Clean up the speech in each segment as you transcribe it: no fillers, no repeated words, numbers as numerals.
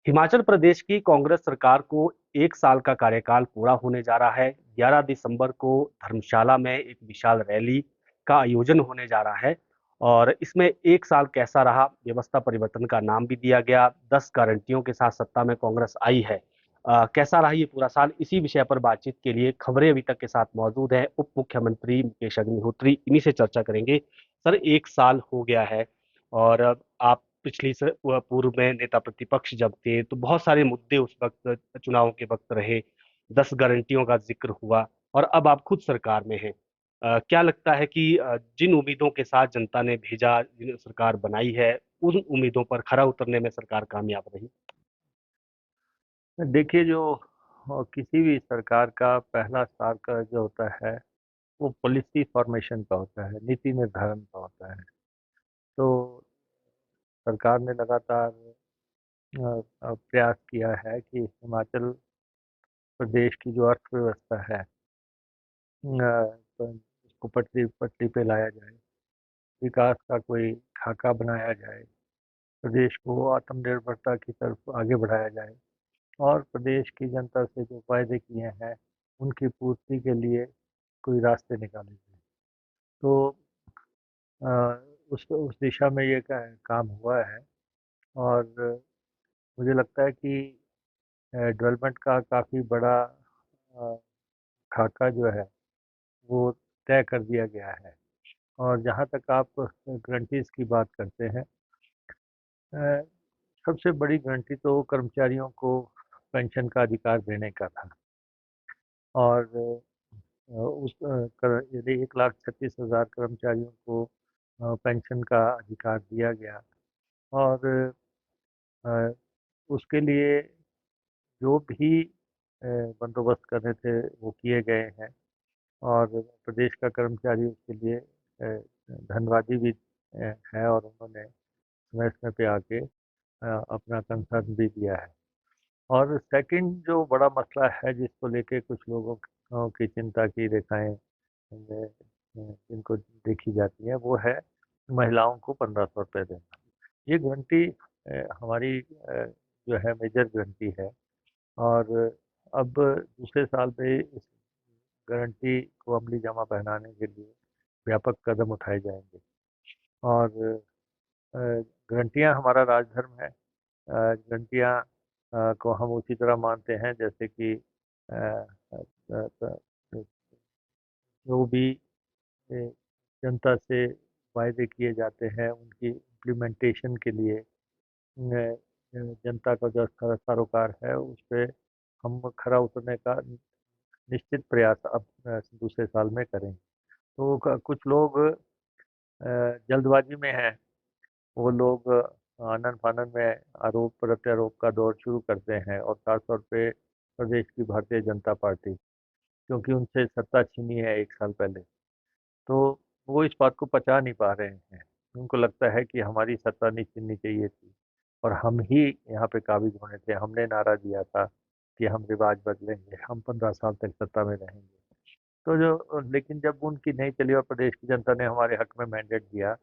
हिमाचल प्रदेश की कांग्रेस सरकार को 1 साल का कार्यकाल पूरा होने जा रहा है। 11 दिसंबर को धर्मशाला में एक विशाल रैली का आयोजन होने जा रहा है और इसमें 1 साल कैसा रहा, व्यवस्था परिवर्तन का नाम भी दिया गया। 10 गारंटियों के साथ सत्ता में कांग्रेस आई है। कैसा रहा ये पूरा साल, इसी विषय पर बातचीत के लिए खबरें अभी तक के साथ मौजूद है उप मुख्यमंत्री मुकेश अग्निहोत्री। इन्हीं से चर्चा करेंगे। सर, 1 साल हो गया है और आप पूर्व में नेता प्रतिपक्ष जब थे तो बहुत सारे मुद्दे उस वक्त चुनाव के वक्त रहे। 10 गारंटियों का जिक्र हुआ और अब आप खुद सरकार में हैं। क्या लगता है कि जिन उम्मीदों के साथ जनता ने भेजा, जिन सरकार बनाई है, उन उम्मीदों पर खरा उतरने में सरकार कामयाब रही? देखिए जो किसी भी सरकार का पहला साल का जो होता है वो पॉलिसी फॉर्मेशन का होता है, नीति निर्धारण का होता है। तो सरकार ने लगातार प्रयास किया है कि हिमाचल प्रदेश की जो अर्थव्यवस्था है तो उसको पटरी पटरी पे लाया जाए, विकास का कोई खाका बनाया जाए, प्रदेश को आत्मनिर्भरता की तरफ आगे बढ़ाया जाए और प्रदेश की जनता से जो वायदे किए हैं उनकी पूर्ति के लिए कोई रास्ते निकाले जाए। तो अ, उस दिशा में ये काम हुआ है और मुझे लगता है कि डेवलपमेंट का काफ़ी बड़ा अ, खाका जो है वो तय कर दिया गया है। और जहाँ तक आप गारंटीज़ की बात करते हैं, अ, सबसे बड़ी गारंटी तो कर्मचारियों को पेंशन का अधिकार देने का था। और यदि 1,36,000 कर्मचारियों को पेंशन का अधिकार दिया गया और अ, उसके लिए जो भी बंदोबस्त करने थे वो किए गए हैं और प्रदेश का कर्मचारी उसके लिए धन्यवादी भी है और उन्होंने समय समय पे आके अपना कंसर्न भी दिया है। और सेकंड जो बड़ा मसला है जिसको लेके कुछ लोगों की चिंता की रेखाएं जिनको देखी जाती है वो है महिलाओं को 1,500 रुपये देना। ये गारंटी हमारी जो है मेजर गारंटी है और अब दूसरे साल पे इस गारंटी को अमली जामा पहनाने के लिए व्यापक कदम उठाए जाएंगे। और गारंटियाँ हमारा राजधर्म है। गारंटियाँ को हम उसी तरह मानते हैं जैसे कि अ, अ, अ, जो भी जनता से वायदे किए जाते हैं उनकी इम्प्लीमेंटेशन के लिए जनता का जो सरोकार है उस पर हम खरा उतरने का निश्चित प्रयास अब दूसरे साल में करेंगे। तो कुछ लोग जल्दबाजी में हैं, वो लोग आनन फानन में आरोप प्रत्यारोप का दौर शुरू करते हैं और खासतौर पे प्रदेश की भारतीय जनता पार्टी, क्योंकि उनसे सत्ता छीनी है 1 साल पहले। तो वो इस बात को पचा नहीं पा रहे हैं। उनको लगता है कि हमारी सत्ता नहीं छीननी चाहिए थी और हम ही यहाँ पे काबिज होने थे। हमने नारा दिया था कि हम रिवाज बदलेंगे, हम 15 साल तक सत्ता में रहेंगे। तो जो लेकिन जब उनकी नहीं चली और प्रदेश की जनता ने हमारे हक में मैंडेट दिया,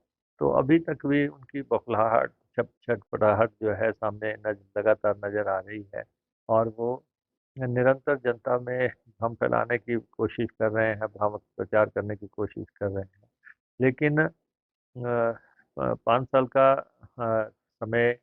तो अभी तक भी उनकी बौखलाहट, छटपटाहट जो है सामने लगातार नजर आ रही है और वो निरंतर जनता में भ्रम फैलाने की कोशिश कर रहे हैं, भ्रामक प्रचार करने की कोशिश कर रहे हैं। लेकिन 5 साल का समय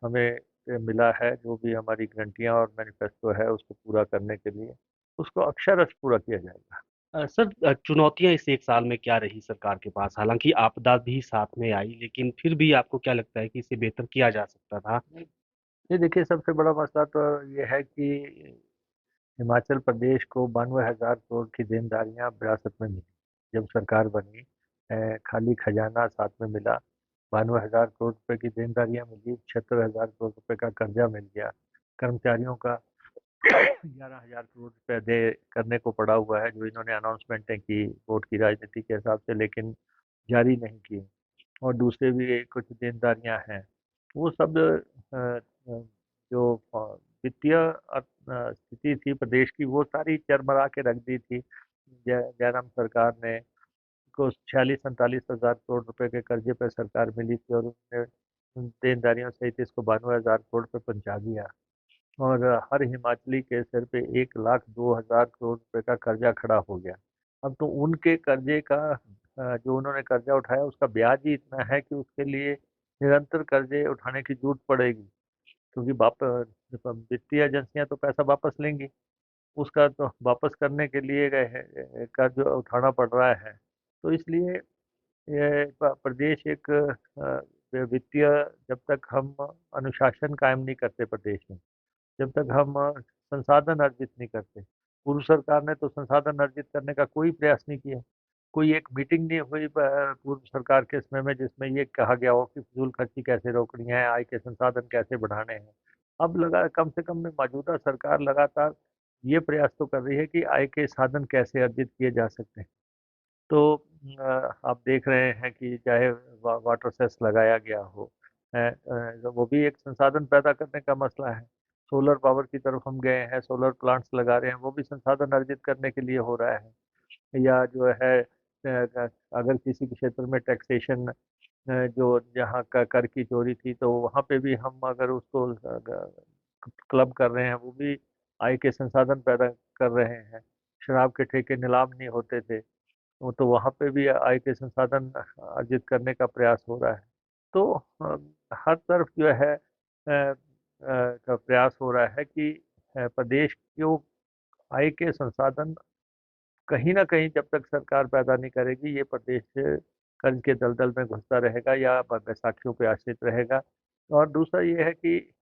हमें मिला है, जो भी हमारी गारंटियाँ और मैनिफेस्टो है उसको पूरा करने के लिए, उसको अक्षरश पूरा किया जाएगा। सर, चुनौतियां इस 1 साल में क्या रही सरकार के पास? हालांकि आपदा भी साथ में आई, लेकिन फिर भी आपको क्या लगता है कि इसे बेहतर किया जा सकता था? ये देखिए सबसे बड़ा मसला तो ये है कि हिमाचल प्रदेश को 92,000 करोड़ की देनदारियां विरासत में मिली जब सरकार बनी। खाली खजाना साथ में मिला, 92,000 करोड़ रुपए की देनदारियां मिली, 76,000 करोड़ रुपए का कर्जा मिल गया, कर्मचारियों का 11,000 करोड़ रुपए दे करने को पड़ा हुआ है जो इन्होंने अनाउंसमेंटें की वोट की राजनीति के हिसाब से, लेकिन जारी नहीं की। और दूसरे भी कुछ देनदारियां हैं, वो सब जो वित्तीय स्थिति थी प्रदेश की वो सारी चरमरा के रख दी थी। जयराम सरकार ने को 46-47 हजार करोड़ रुपए के कर्जे पे सरकार मिली थी और उसने देनदारियों सहित इसको 92,000 करोड़ पे पहुंचा दिया। और हर हिमाचली के सिर पे 1,02,000 करोड़ रुपए का कर्जा खड़ा हो गया। अब तो उनके कर्जे का जो उन्होंने कर्जा उठाया उसका ब्याज ही इतना है कि उसके लिए निरंतर कर्जे उठाने की जरूरत पड़ेगी, क्योंकि वित्तीय एजेंसियां तो पैसा वापस लेंगी, उसका तो वापस करने के लिए कर्ज उठाना पड़ रहा है। तो इसलिए ये प्रदेश एक वित्तीय, जब तक हम अनुशासन कायम नहीं करते प्रदेश में, जब तक हम संसाधन अर्जित नहीं करते। पूर्व सरकार ने तो संसाधन अर्जित करने का कोई प्रयास नहीं किया। कोई एक मीटिंग नहीं हुई पूर्व सरकार के समय में जिसमें ये कहा गया हो कि फिजूल खर्ची कैसे रोकनी है, आय के संसाधन कैसे बढ़ाने हैं। अब लगा कम से कम में मौजूदा सरकार लगातार ये प्रयास तो कर रही है कि आय के साधन कैसे अर्जित किए जा सकते हैं। तो आप देख रहे हैं कि चाहे वाटर सेस लगाया गया हो, वो भी एक संसाधन पैदा करने का मसला है। सोलर पावर की तरफ हम गए हैं, सोलर प्लांट्स लगा रहे हैं, वो भी संसाधन अर्जित करने के लिए हो रहा है। या जो है अगर किसी क्षेत्र में टैक्सेशन, जो जहाँ का कर की चोरी थी, तो वहाँ पे भी हम अगर उसको क्लब कर रहे हैं, वो भी आय के संसाधन पैदा कर रहे हैं। शराब के ठेके नीलाम नहीं होते थे, वो तो वहाँ पे भी आय के संसाधन अर्जित करने का प्रयास हो रहा है। तो हर तरफ जो है का प्रयास हो रहा है कि प्रदेश को आय के संसाधन कहीं ना कहीं जब तक सरकार पैदा नहीं करेगी, ये प्रदेश कर्ज के दलदल में घुसता रहेगा या बैसाखियों पे आश्रित रहेगा। और दूसरा ये है कि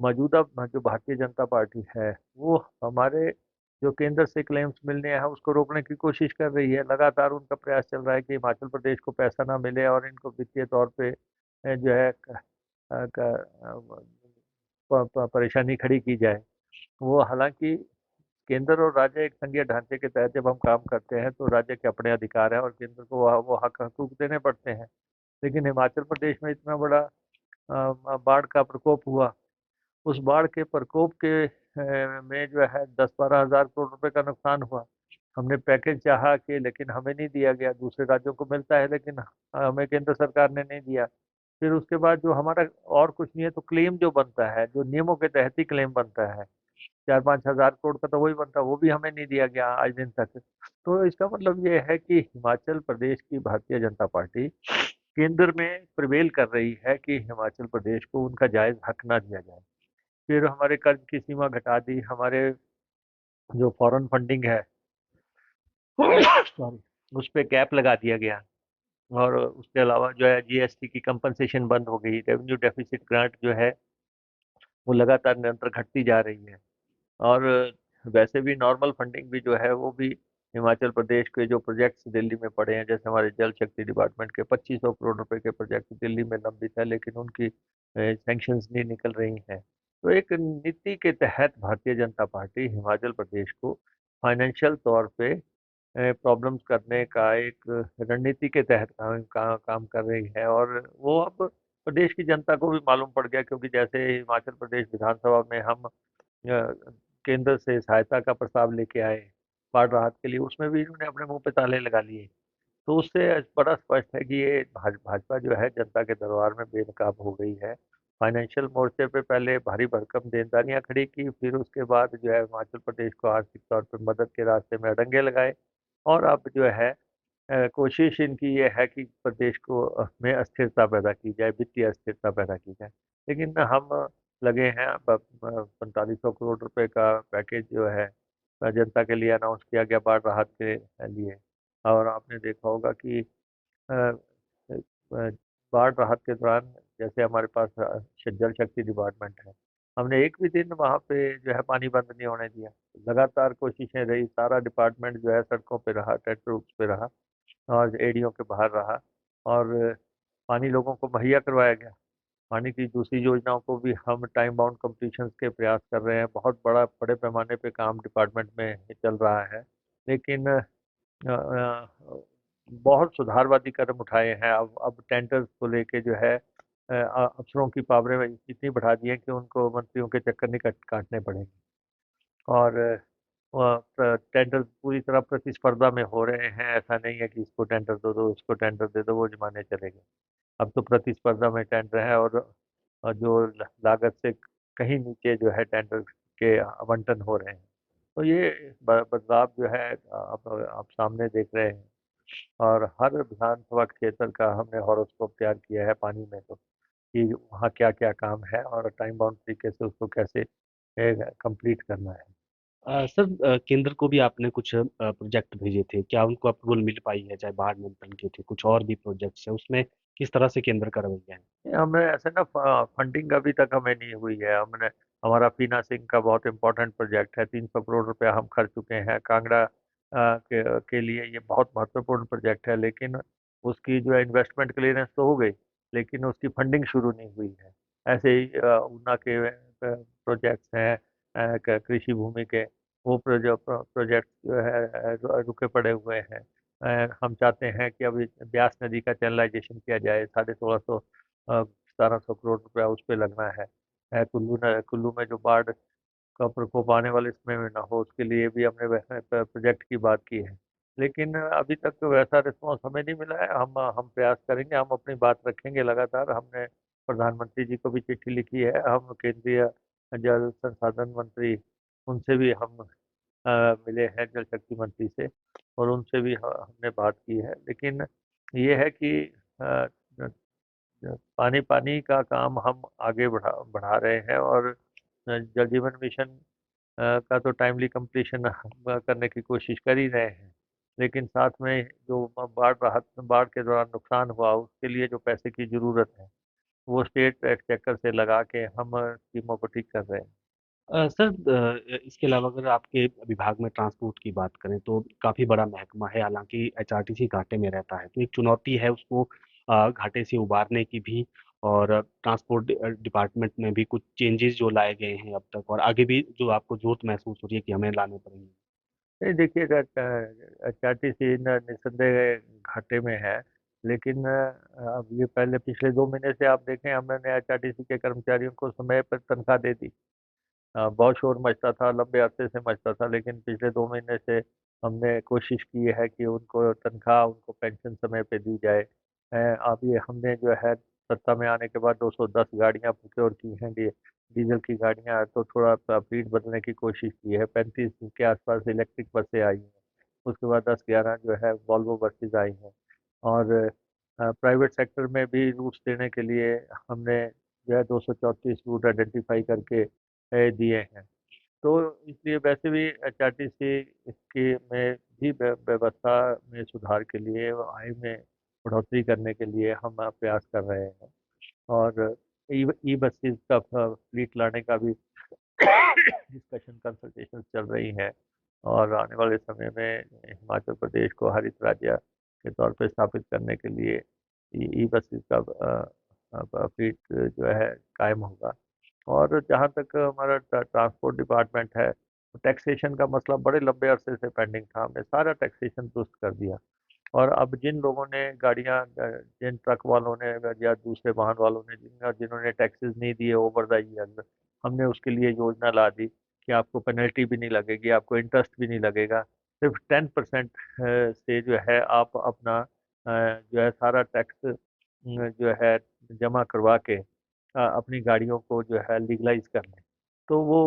मौजूदा जो भारतीय जनता पार्टी है, वो हमारे जो केंद्र से क्लेम्स मिलने हैं उसको रोकने की कोशिश कर रही है। लगातार उनका प्रयास चल रहा है कि हिमाचल प्रदेश को पैसा ना मिले और इनको वित्तीय तौर पे जो है परेशानी खड़ी की जाए। वो हालांकि केंद्र और राज्य एक संघीय ढांचे के तहत जब हम काम करते हैं तो राज्य के अपने अधिकार है और केंद्र को वो हक हकूक देने पड़ते हैं। लेकिन हिमाचल प्रदेश में इतना बड़ा बाढ़ का प्रकोप हुआ, उस बाढ़ के प्रकोप के में जो है 10-12 हज़ार करोड़ रुपए का नुकसान हुआ। हमने पैकेज चाहा कि, लेकिन हमें नहीं दिया गया। दूसरे राज्यों को मिलता है लेकिन हमें केंद्र सरकार ने नहीं दिया। फिर उसके बाद जो हमारा और कुछ नहीं है तो क्लेम जो बनता है, जो नियमों के तहत ही क्लेम बनता है, 4-5 हज़ार करोड़ का तो वही बनता, वो भी हमें नहीं दिया गया आज दिन तक। तो इसका मतलब ये है कि हिमाचल प्रदेश की भारतीय जनता पार्टी केंद्र में प्रिवेल कर रही है कि हिमाचल प्रदेश को उनका जायज हक ना दिया जाए। फिर हमारे कर्ज की सीमा घटा दी, हमारे जो फॉरेन फंडिंग है सॉरी, उस पे कैप लगा दिया गया। और उसके अलावा जो है जीएसटी की कंपनसेशन बंद हो गई। रेवेन्यू डेफिसिट ग्रांट जो है वो लगातार निरंतर घटती जा रही है। और वैसे भी नॉर्मल फंडिंग भी जो है वो भी हिमाचल प्रदेश के जो प्रोजेक्ट्स दिल्ली में पड़े हैं, जैसे हमारे जल शक्ति डिपार्टमेंट के 2500 करोड़ रुपए के प्रोजेक्ट दिल्ली में लंबित है, लेकिन उनकी सैंक्शंस नहीं निकल रही हैं। तो एक नीति के तहत भारतीय जनता पार्टी हिमाचल प्रदेश को फाइनेंशियल तौर पे प्रॉब्लम्स करने का एक रणनीति के तहत काम कर रही है। और वो अब प्रदेश की जनता को भी मालूम पड़ गया, क्योंकि जैसे हिमाचल प्रदेश विधानसभा में हम केंद्र से सहायता का प्रस्ताव लेके आए बाढ़ राहत के लिए, उसमें भी इन्होंने अपने मुंह पे ताले लगा लिए। तो उससे बड़ा स्पष्ट है कि ये भाजपा जो है जनता के दरबार में बेनकाब हो गई है। फाइनेंशियल मोर्चे पे पहले भारी भरकम देनदारियां खड़ी की, फिर उसके बाद जो है हिमाचल प्रदेश को आर्थिक तौर पर मदद के रास्ते में अड़ंगे लगाए। और अब जो है कोशिश इनकी ये है कि प्रदेश को में अस्थिरता पैदा की जाए, वित्तीय अस्थिरता पैदा की जाए। लेकिन हम लगे हैं 4500 करोड़ रुपए का पैकेज जो है जनता के लिए अनाउंस किया गया बाढ़ राहत के लिए। और आपने देखा होगा कि अ, बाढ़ राहत के दौरान जैसे हमारे पास जल शक्ति डिपार्टमेंट है, हमने एक भी दिन वहाँ पे जो है पानी बंद नहीं होने दिया। लगातार कोशिशें रही, सारा डिपार्टमेंट जो है सड़कों पे रहा, टेट रूट्स पे रहा और एड़ियों के बाहर रहा। और पानी लोगों को मुहैया करवाया गया। पानी की दूसरी योजनाओं को भी हम टाइम बाउंड कंप्लीशन के प्रयास कर रहे हैं। बहुत बड़े पैमाने पे काम डिपार्टमेंट में चल रहा है। लेकिन बहुत सुधारवादी कदम उठाए हैं। अब टेंडर्स को लेके जो है अफसरों की पावरें इतनी बढ़ा दी है कि उनको मंत्रियों के चक्कर नहीं काटने पड़ेंगे। और टेंडर पूरी तरह प्रतिस्पर्धा में हो रहे हैं। ऐसा नहीं है कि इसको टेंडर दो दो, इसको टेंडर दे दो, वो जमाने चले गए। अब तो प्रतिस्पर्धा में टेंडर है, और जो लागत से कहीं नीचे जो है टेंडर के आवंटन हो रहे हैं। तो ये बदलाव जो है आप सामने देख रहे हैं। और हर विधानसभा क्षेत्र का हमने हॉरोस्कोप तैयार किया है पानी में, तो कि वहाँ क्या क्या काम है और टाइम बाउंड तरीके से उसको कैसे कंप्लीट करना है। सर, केंद्र को भी आपने कुछ प्रोजेक्ट भेजे थे, क्या उनको अप्रूवल मिल पाई है? चाहे बाढ़ नियंत्रण के थे, कुछ और भी प्रोजेक्ट्स हैं, उसमें किस तरह से केंद्र का रवैया है? हमें ऐसे ना फंडिंग अभी तक हमें नहीं हुई है। हमने हमारा पीना सिंह का बहुत इंपॉर्टेंट प्रोजेक्ट है, 300 करोड़ रुपया हम खर्च चुके हैं कांगड़ा के लिए। ये बहुत महत्वपूर्ण प्रोजेक्ट है, लेकिन उसकी जो है इन्वेस्टमेंट क्लियरेंस तो हो गई, लेकिन उसकी फंडिंग शुरू नहीं हुई है। ऐसे ही ऊना के प्रोजेक्ट्स हैं, कृषि भूमि के, वो प्रोजेक्ट जो है रुके पड़े हुए हैं। हम चाहते हैं कि अभी ब्यास नदी का चैनलाइजेशन किया जाए, 1650 1700 करोड़ रुपया उस पर लगना है। कुल्लू में जो बाढ़ का प्रकोप आने वाले समय में ना हो, उसके लिए भी हमने प्रोजेक्ट की बात की है। लेकिन अभी तक तो वैसा रिस्पॉन्स हमें नहीं मिला है। हम प्रयास करेंगे, हम अपनी बात रखेंगे लगातार। हमने प्रधानमंत्री जी को भी चिट्ठी लिखी है, हम केंद्रीय जल संसाधन मंत्री, उनसे भी हम मिले हैं, जल शक्ति मंत्री से, और उनसे भी हमने बात की है। लेकिन ये है कि अ, पानी पानी का काम हम आगे बढ़ा रहे हैं, और जल जीवन मिशन का तो टाइमली कंप्लीशन हम करने की कोशिश कर ही रहे हैं। लेकिन साथ में जो बाढ़ के दौरान नुकसान हुआ, उसके लिए जो पैसे की ज़रूरत है, वो स्टेट एक्सचेकर से लगा के हम स्कीमों को ठीक कर रहे हैं। सर, इसके अलावा अगर आपके विभाग में ट्रांसपोर्ट की बात करें तो काफ़ी बड़ा महकमा है, हालांकि एचआरटीसी घाटे में रहता है, तो एक चुनौती है उसको घाटे से उबारने की भी। और ट्रांसपोर्ट डिपार्टमेंट में भी कुछ चेंजेस जो लाए गए हैं अब तक, और आगे भी जो आपको जरूरत महसूस हो रही है कि हमें लाने पड़ेंगे। नहीं, देखिए, एचआरटीसी निस्संदेह घाटे में है। लेकिन अब ये पहले पिछले 2 महीने से आप देखें, हमने एचआरटीसी के कर्मचारियों को समय पर तनख्वाह दे दी। बहुत शोर मचता था, लंबे अरसे से मचता था, लेकिन पिछले 2 महीने से हमने कोशिश की है कि उनको तनख्वाह, उनको पेंशन समय पे दी जाए। अब ये हमने जो है सत्ता में आने के बाद 210 गाड़ियां प्रोक्योर की हैं, डीजल की गाड़ियां, तो थोड़ा स्पीड बदलने की कोशिश की है। 35 के आसपास इलेक्ट्रिक बसें आई हैं। उसके बाद 10-11 जो है वॉल्वो बसेज आई हैं। और प्राइवेट सेक्टर में भी रूट्स देने के लिए हमने जो है 234 रूट आइडेंटिफाई करके दिए हैं। तो इसलिए वैसे भी एचआरटीसी के में भी व्यवस्था में सुधार के लिए, आय में बढ़ोतरी करने के लिए हम प्रयास कर रहे हैं। और ई बसेस का फ्लीट लाने का भी डिस्कशन, कंसल्टेशन चल रही हैं। और आने वाले समय में हिमाचल प्रदेश को हरित राज्य के तौर पे स्थापित करने के लिए ई बसेस का फ्लीट जो है कायम होगा। और जहाँ तक हमारा ट्रांसपोर्ट डिपार्टमेंट है, टैक्सेशन का मसला बड़े लंबे अरसे से पेंडिंग था। हमने सारा टैक्सेशन दुरुस्त कर दिया। और अब जिन लोगों ने गाड़ियाँ, जिन ट्रक वालों ने या दूसरे वाहन वालों ने जिन्होंने टैक्सेस नहीं दिए ओवर द ईयर, हमने उसके लिए योजना ला दी कि आपको पेनल्टी भी नहीं लगेगी, आपको इंटरेस्ट भी नहीं लगेगा। सिर्फ 10% से जो है आप अपना जो है सारा टैक्स जो है जमा करवा के अपनी गाड़ियों को जो है लीगलाइज कर लें। तो वो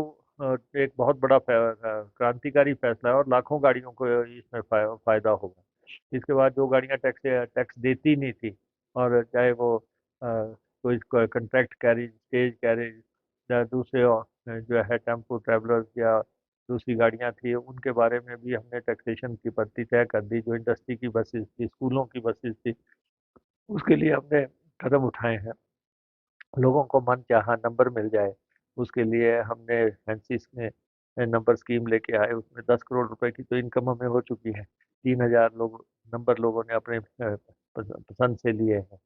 एक बहुत बड़ा क्रांतिकारी फैसला है, और लाखों गाड़ियों को इसमें फायदा होगा। इसके बाद जो गाड़ियां टैक्स टैक्स देती नहीं थी, और चाहे वो कोई कंट्रैक्ट कैरेज, स्टेज कैरेज, या दूसरे जो है टेम्पो ट्रैवलर्स या दूसरी गाड़ियां थी, उनके बारे में भी हमने टैक्सेशन की पट्टी तय कर दी। जो इंडस्ट्री की बसेस थी, स्कूलों की बसेस थी, उसके लिए हमने कदम उठाए हैं। लोगों को मन चाहा नंबर मिल जाए, उसके लिए हमने हैंसिस में नंबर स्कीम लेके आए। उसमें 10 करोड़ रुपए की तो इनकम हमें हो चुकी है। 3,000 नंबर लोगों ने अपने पसंद से लिए हैं।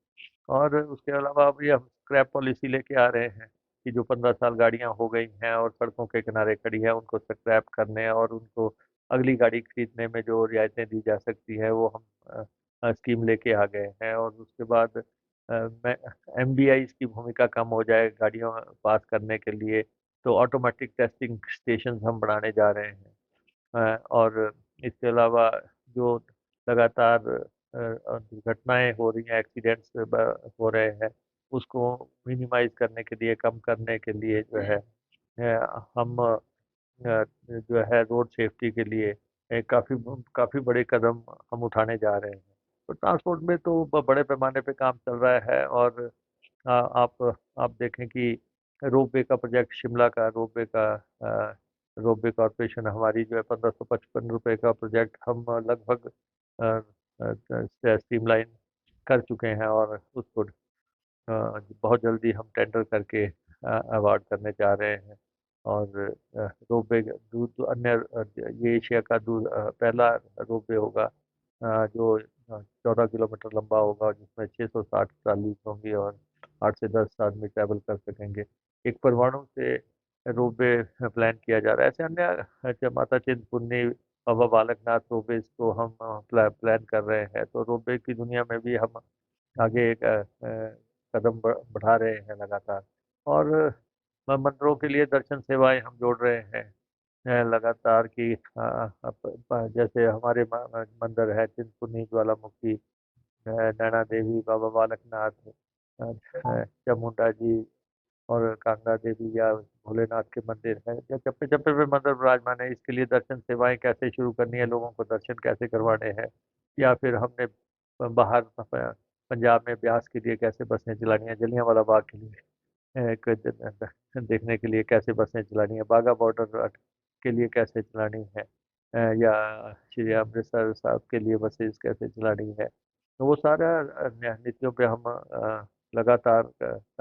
और उसके अलावा अभी हम स्क्रैप पॉलिसी लेके आ रहे हैं कि जो 15 साल गाड़ियां हो गई हैं और सड़कों के किनारे खड़ी हैं, उनको स्क्रैप करने और उनको अगली गाड़ी खरीदने में जो रियायतें दी जा सकती है, वो हम स्कीम लेके आ गए हैं। और उसके बाद एमबीआई की भूमिका कम हो जाए गाड़ियों पास करने के लिए, तो ऑटोमेटिक टेस्टिंग स्टेशन हम बढ़ाने जा रहे हैं। और इसके अलावा जो लगातार दुर्घटनाएं हो रही हैं, एक्सीडेंट्स हो रहे हैं, उसको मिनिमाइज करने के लिए, कम करने के लिए जो है हम जो है रोड सेफ्टी के लिए काफ़ी काफ़ी बड़े कदम हम उठाने जा रहे हैं। तो ट्रांसपोर्ट में तो बड़े पैमाने पे काम चल रहा है। और आप देखें कि रोपवे का प्रोजेक्ट, शिमला का रोपवे कॉरपोरेशन हमारी जो है 1555 रुपये का प्रोजेक्ट हम लगभग स्ट्रीमलाइन कर चुके हैं, और उसको बहुत जल्दी हम टेंडर करके अवार्ड करने जा रहे हैं। और रोपवे दूर अन्य ये एशिया का पहला रोपवे होगा जो 14 किलोमीटर लंबा होगा, जिसमें 660 ट्रालीज होंगी और 8 से 10 आदमी ट्रैवल कर सकेंगे। एक परमाणु से रोपवे प्लान किया जा रहा है। ऐसे अन्य माता चिंतपूर्णी, बाबा बालकनाथ रोपवे को हम प्लान कर रहे हैं। तो रोपवे की दुनिया में भी हम आगे एक कदम बढ़ा रहे हैं लगातार। और मंदिरों के लिए दर्शन सेवाएं हम जोड़ रहे हैं लगातार कि जैसे हमारे मंदिर है चिंतपूर्णी, ज्वालामुखी, नैना देवी, बाबा बालकनाथ, चामुंडा जी और कांगड़ा देवी, या भोलेनाथ के मंदिर हैं, या चप्पे चप्पे पे मंदिर विराजमान है। इसके लिए दर्शन सेवाएं कैसे शुरू करनी है, लोगों को दर्शन कैसे करवाने हैं, या फिर हमने बाहर पंजाब में ब्यास के लिए कैसे बसें चलानी है, जलियांवाला बाग के लिए देखने के लिए कैसे बसें चलानी है, बाघा बॉर्डर के लिए कैसे चलानी है, या श्री अमृतसर साहब के लिए बसेस कैसे चलानी है। तो वो सारा नीतियों पे हम लगातार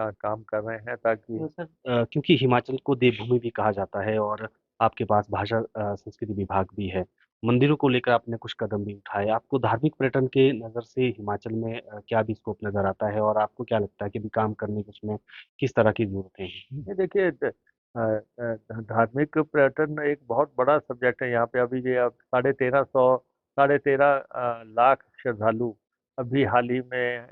काम कर रहे हैं ताकि तो सर, क्योंकि हिमाचल को देवभूमि भी कहा जाता है और आपके पास भाषा संस्कृति विभाग भी है, मंदिरों को लेकर आपने कुछ कदम भी उठाए। आपको धार्मिक पर्यटन के नज़र से हिमाचल में क्या भी स्कोप नज़र आता है, और आपको क्या लगता है कि भी काम करने की उसमें किस तरह की जरूरतें हैं? ये देखिए धार्मिक पर्यटन एक बहुत बड़ा सब्जेक्ट है यहाँ पे। अभी ये अब 13.5 लाख श्रद्धालु अभी हाल ही में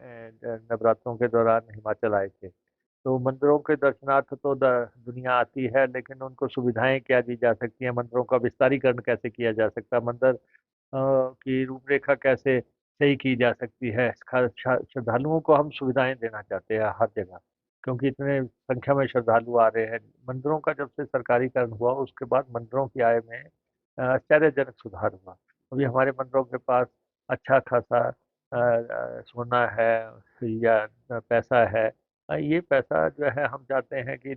नवरात्रों के दौरान हिमाचल आए थे। तो मंदिरों के दर्शनार्थ तो दुनिया आती है, लेकिन उनको सुविधाएं क्या दी जा सकती हैं, मंदिरों का विस्तारीकरण कैसे किया जा सकता है, मंदिर की रूपरेखा कैसे सही की जा सकती है। श्रद्धालुओं को हम सुविधाएं देना चाहते हैं हर जगह, क्योंकि इतने संख्या में श्रद्धालु आ रहे हैं। मंदिरों का जब से सरकारीकरण हुआ उसके बाद मंदिरों की आय में आश्चर्यजनक सुधार हुआ। अभी हमारे मंदिरों के पास अच्छा खासा सोना है या पैसा है। ये पैसा जो है हम चाहते हैं कि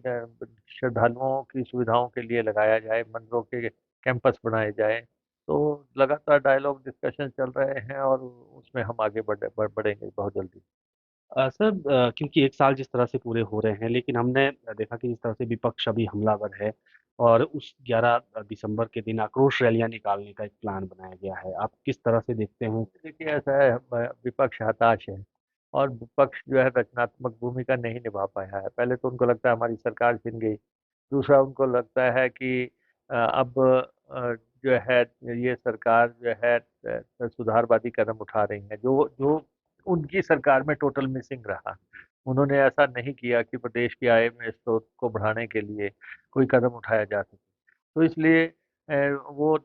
श्रद्धालुओं की सुविधाओं के लिए लगाया जाए, मंदिरों के कैंपस बनाए जाए। तो लगातार डायलॉग डिस्कशन चल रहे हैं, और उसमें हम आगे बढ़ेंगे बहुत जल्दी। सर, क्योंकि एक साल जिस तरह से पूरे हो रहे हैं, लेकिन हमने देखा कि जिस तरह से विपक्ष अभी हमलावर है, और उस 11 दिसंबर के दिन आक्रोश रैलियां निकालने का एक प्लान बनाया गया है। आप किस तरह से देखते हैं? देखिए ऐसा है, विपक्ष हताश है, और विपक्ष जो है रचनात्मक भूमिका नहीं निभा पाया है। पहले तो उनको लगता है हमारी सरकार छिन गई। दूसरा उनको लगता है कि अब जो है ये सरकार जो है सुधारवादी कदम उठा रही है, जो जो उनकी सरकार में टोटल मिसिंग रहा। उन्होंने ऐसा नहीं किया कि प्रदेश की आय में स्रोत को बढ़ाने के लिए कोई कदम उठाया जा सके। तो इसलिए वो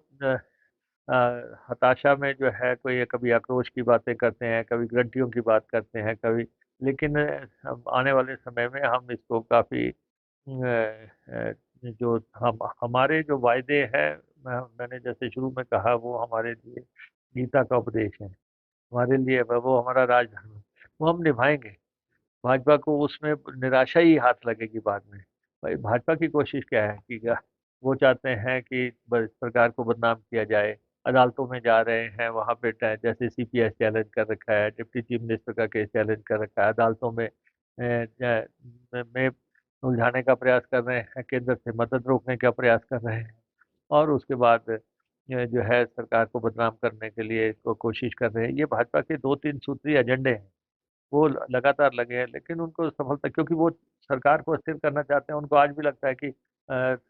हताशा में जो है कोई कभी आक्रोश की बातें करते हैं, कभी ग्रंथियों की बात करते हैं, कभी। लेकिन हम आने वाले समय में हम इसको काफ़ी जो हमारे जो वायदे हैं, मैंने जैसे शुरू में कहा, वो हमारे लिए गीता का उपदेश है, हमारे लिए वो हमारा राजधर्म है, वो हम निभाएंगे। भाजपा को उसमें निराशा ही हाथ लगेगी बाद में। भाई भाजपा की कोशिश क्या है कि वो चाहते हैं कि सरकार को बदनाम किया जाए। अदालतों में जा रहे हैं, वहां पे जैसे सीपीएस चैलेंज कर रखा है, डिप्टी चीफ मिनिस्टर का केस चैलेंज कर रखा है, अदालतों में उलझाने का प्रयास कर रहे हैं, केंद्र से मदद रोकने का प्रयास कर रहे हैं। और उसके बाद जो है सरकार को बदनाम करने के लिए कोशिश कर रहे हैं। ये भाजपा के 2-3 सूत्री एजेंडे हैं, वो लगातार लगे हैं, लेकिन उनको सफलता, क्योंकि वो सरकार को अस्थिर करना चाहते हैं। उनको आज भी लगता है कि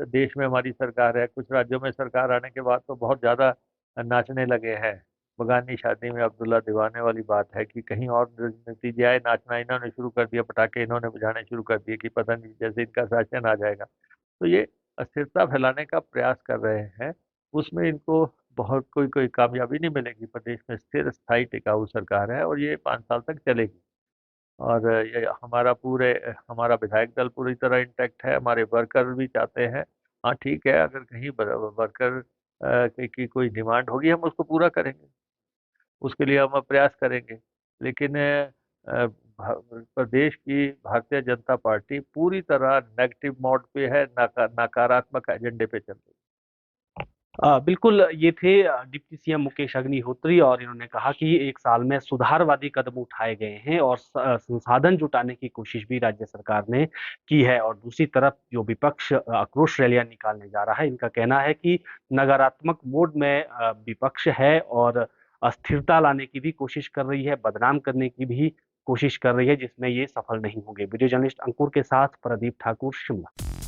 देश में हमारी सरकार है। कुछ राज्यों में सरकार आने के बाद तो बहुत ज़्यादा नाचने लगे हैं। बगानी शादी में अब्दुल्ला दीवाने वाली बात है कि कहीं और नतीजे आए, नाचना इन्होंने शुरू कर दिया, पटाखे इन्होंने बजाने शुरू कर दिए कि पता नहीं जैसे इनका शासन आ जाएगा। तो ये अस्थिरता फैलाने का प्रयास कर रहे हैं। उसमें इनको बहुत कोई कामयाबी नहीं मिलेगी। प्रदेश में स्थिर स्थायी टिकाऊ सरकार है और ये 5 साल तक चलेगी। और ये हमारा विधायक दल पूरी तरह इंटैक्ट है, हमारे वर्कर भी चाहते हैं। हाँ ठीक है, अगर कहीं वर्कर की कोई डिमांड होगी हम उसको पूरा करेंगे, उसके लिए हम प्रयास करेंगे। लेकिन प्रदेश की भारतीय जनता पार्टी पूरी तरह नेगेटिव मोड पे है, नकारात्मक एजेंडे पे चल रही बिल्कुल, ये थे डिप्टी सीएम मुकेश अग्निहोत्री, और इन्होंने कहा कि एक साल में सुधारवादी कदम उठाए गए हैं और संसाधन जुटाने की कोशिश भी राज्य सरकार ने की है। और दूसरी तरफ जो विपक्ष आक्रोश रैलियां निकालने जा रहा है, इनका कहना है कि नकारात्मक मोड में विपक्ष है और अस्थिरता लाने की भी कोशिश कर रही है, बदनाम करने की भी कोशिश कर रही है, जिसमें ये सफल नहीं होंगे। वीडियो जर्नलिस्ट अंकुर के साथ प्रदीप ठाकुर, शिमला।